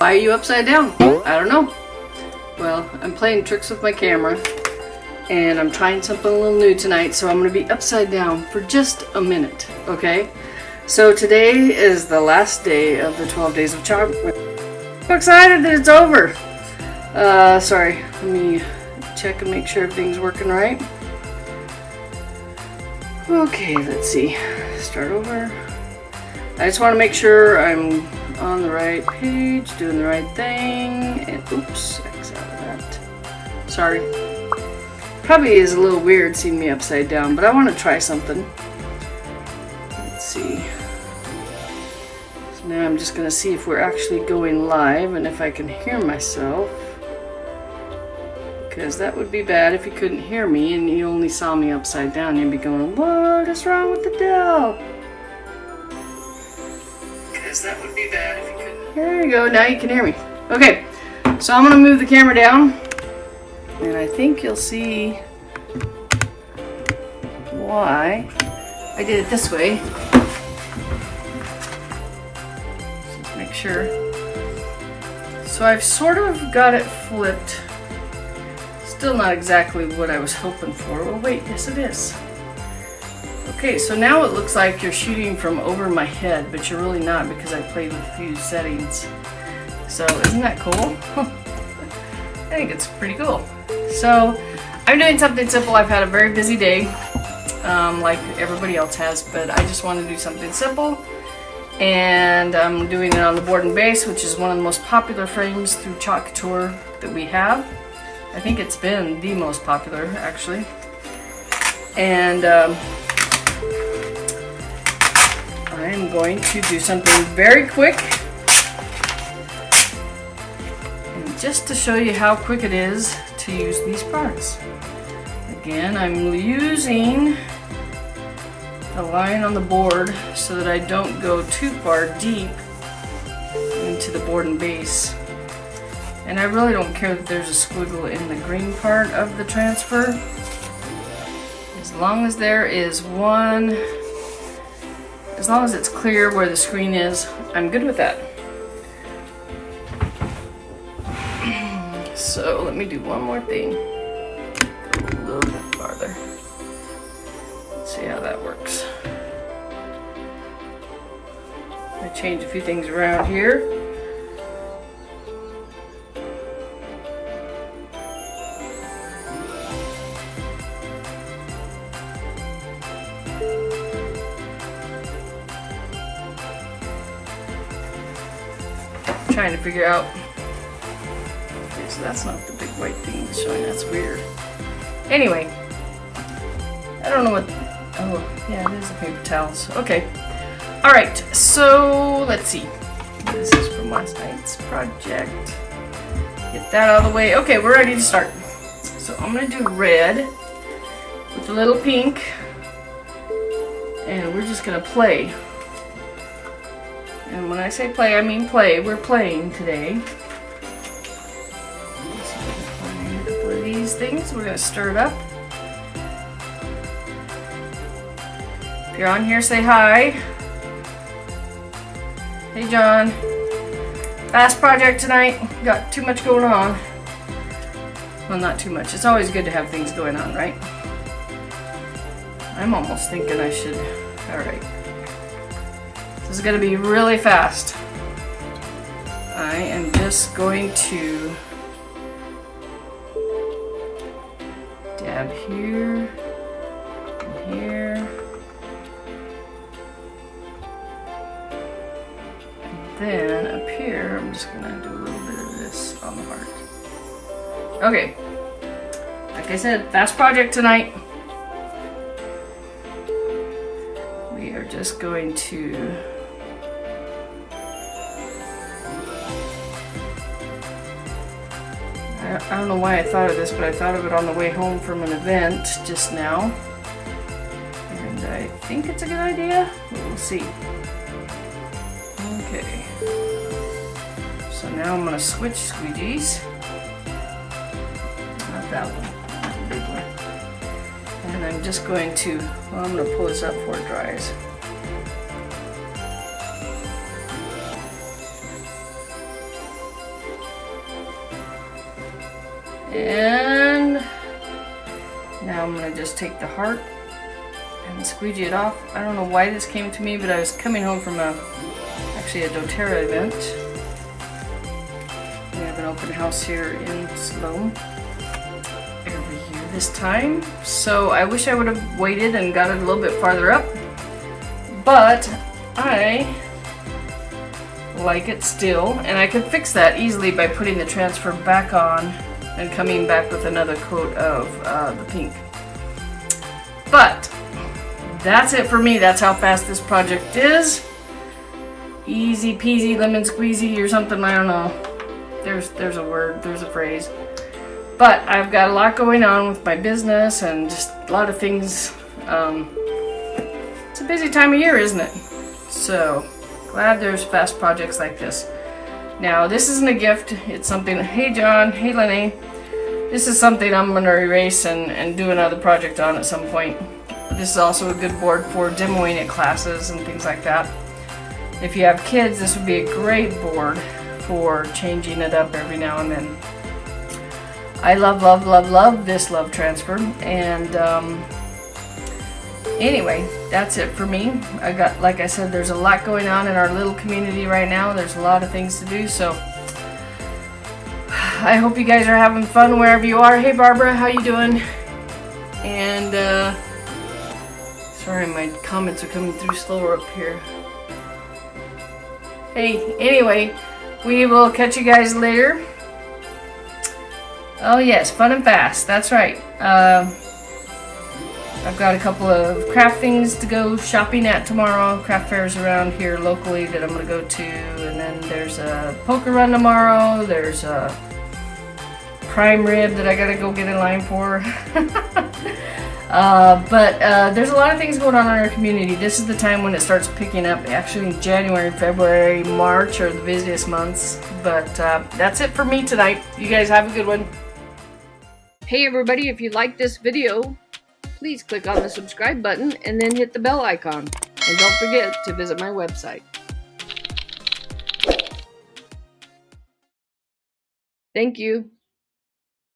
Why are you upside down? I don't know. Well, I'm playing tricks with my camera and I'm trying something a little new tonight, so I'm going to be upside down for just a minute, okay? So today is the last day of the 12 days of Chalkmas. I'm so excited that it's over. Sorry, let me check and make sure everything's working right. Okay, let's see. Start over. I just want to make sure I'm on the right page, doing the right thing, and oops, X out of that. Sorry. Probably is a little weird seeing me upside down, but I want to try something. Let's see. So now I'm just going to see if we're actually going live and if I can hear myself. Because that would be bad if you couldn't hear me and you only saw me upside down. You'd be going, what is wrong with the Dell? Because that would be bad if you couldn't. There you go, now you can hear me. Okay, so I'm going to move the camera down. And I think you'll see why I did it this way. Just make sure. So I've sort of got it flipped. Still not exactly what I was hoping for. Well, wait, yes it is. Okay, so now it looks like you're shooting from over my head, but you're really not because I played with a few settings. So isn't that cool? I think it's pretty cool. So I'm doing something simple. I've had a very busy day, like everybody else has, but I just want to do something simple. And I'm doing it on the board and base, which is one of the most popular frames through Chalk Couture that we have. I think it's been the most popular, actually. And I'm going to do something very quick. And just to show you how quick it is to use these parts. Again, I'm using a line on the board so that I don't go too far deep into the board and base. And I really don't care that there's a squiggle in the green part of the transfer. As long as there is one, as long as it's clear where the screen is, I'm good with that. So let me do one more thing. Go a little bit farther. Let's see how that works. I change a few things around here. Trying to figure out. Okay, so that's not the big white thing that's showing. That's weird. Anyway, I don't know what. Oh, yeah, it is the paper towels. Okay. All right. So let's see. This is from last night's project. Get that out of the way. Okay, we're ready to start. So I'm gonna do red with a little pink, and we're just gonna play. And when I say play, I mean play. We're playing today. So a couple of these things. We're going to stir it up. If you're on here, say hi. Hey, John. Fast project tonight. Got too much going on. Well, not too much. It's always good to have things going on, right? I'm almost thinking I should. All right. This is going to be really fast. I am just going to dab here and here. And then up here, I'm just going to do a little bit of this on the heart. Okay. Like I said, fast project tonight. We are just going to I don't know why I thought of this, but I thought of it on the way home from an event just now. And I think it's a good idea, but we'll see. Okay. So now I'm going to switch squeegees. Not that one, not the big one. And I'm just going to, well, I'm going to pull this up before it dries. And now I'm going to just take the heart and squeegee it off. I don't know why this came to me, but I was coming home from actually a doTERRA event. We have an open house here in Sloan every year this time. So I wish I would have waited and got it a little bit farther up, but I like it still, and I could fix that easily by putting the transfer back on and coming back with another coat of the pink. But that's it for me. That's how fast this project is. Easy peasy lemon squeezy or something, I don't know. There's a word, there's a phrase. But I've got a lot going on with my business and just a lot of things. It's a busy time of year, isn't it? So glad there's fast projects like this. Now this isn't a gift, it's something, hey John, hey Lenny. This is something I'm going to erase and do another project on at some point. This is also a good board for demoing at classes and things like that. If you have kids, this would be a great board for changing it up every now and then. I love this love transfer. And anyway, that's it for me. I got, like I said, there's a lot going on in our little community right now. There's a lot of things to do, so I hope you guys are having fun wherever you are. Hey Barbara, how you doing? And sorry, my comments are coming through slower up here. Hey, anyway, we will catch you guys later. Oh yes, fun and fast, that's right. I've got a couple of craft things to go shopping at tomorrow, craft fairs around here locally that I'm going to go to, and then there's a poker run tomorrow, there's a prime rib that I got to go get in line for. But there's a lot of things going on in our community. This is the time when it starts picking up. Actually, January, February, March are the busiest months. But that's it for me tonight. You guys have a good one. Hey everybody, if you like this video, please click on the subscribe button and then hit the bell icon. And don't forget to visit my website. Thank you.